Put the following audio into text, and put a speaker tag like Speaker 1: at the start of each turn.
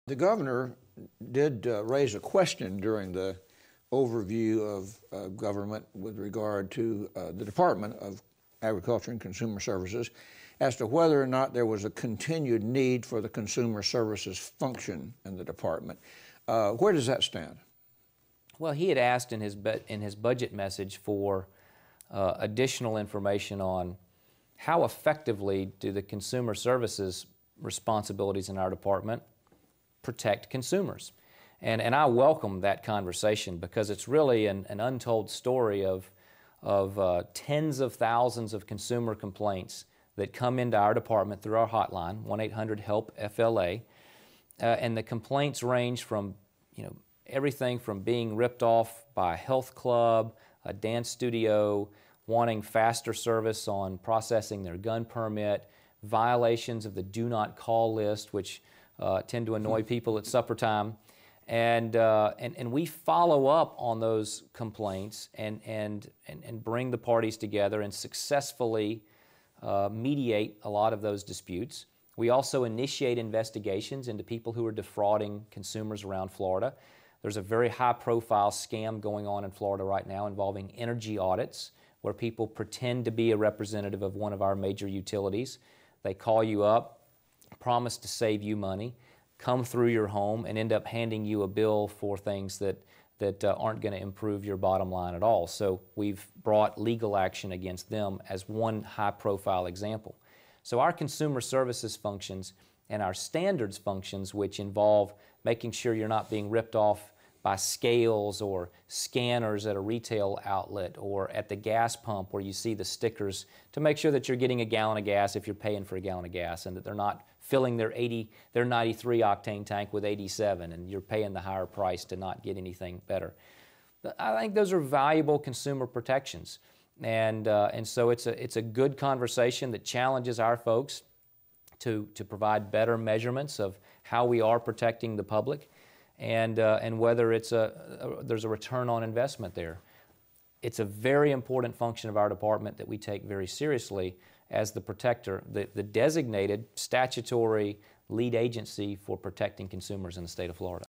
Speaker 1: The governor did raise a question during the overview of government with regard to the Department of Agriculture and Consumer Services as to whether or not there was a continued need for the consumer services function in the department. Where does that stand?
Speaker 2: Well, he had asked in his budget message for additional information on how effectively do the consumer services responsibilities in our department protect consumers. And I welcome that conversation because it's really an untold story of tens of thousands of consumer complaints that come into our department through our hotline, 1-800-HELP-FLA, and the complaints range from everything from being ripped off by a health club, a dance studio, wanting faster service on processing their gun permit, violations of the do not call list, which tend to annoy people at supper time. And we follow up on those complaints and bring the parties together and successfully mediate a lot of those disputes. We also initiate investigations into people who are defrauding consumers around Florida. There's a very high-profile scam going on in Florida right now involving energy audits, where people pretend to be a representative of one of our major utilities. They call you up, promise to save you money, come through your home, and end up handing you a bill for things that aren't going to improve your bottom line at all. So we've brought legal action against them as one high-profile example. So our consumer services functions and our standards functions, which involve making sure you're not being ripped off by scales or scanners at a retail outlet or at the gas pump where you see the stickers to make sure that you're getting a gallon of gas if you're paying for a gallon of gas, and that they're not filling their 93 octane tank with 87 and you're paying the higher price to not get anything better. I think those are valuable consumer protections, and so it's a good conversation that challenges our folks to provide better measurements of how we are protecting the public, and whether there's a return on investment there. It's a very important function of our department that we take very seriously as the protector, the designated statutory lead agency for protecting consumers in the state of Florida.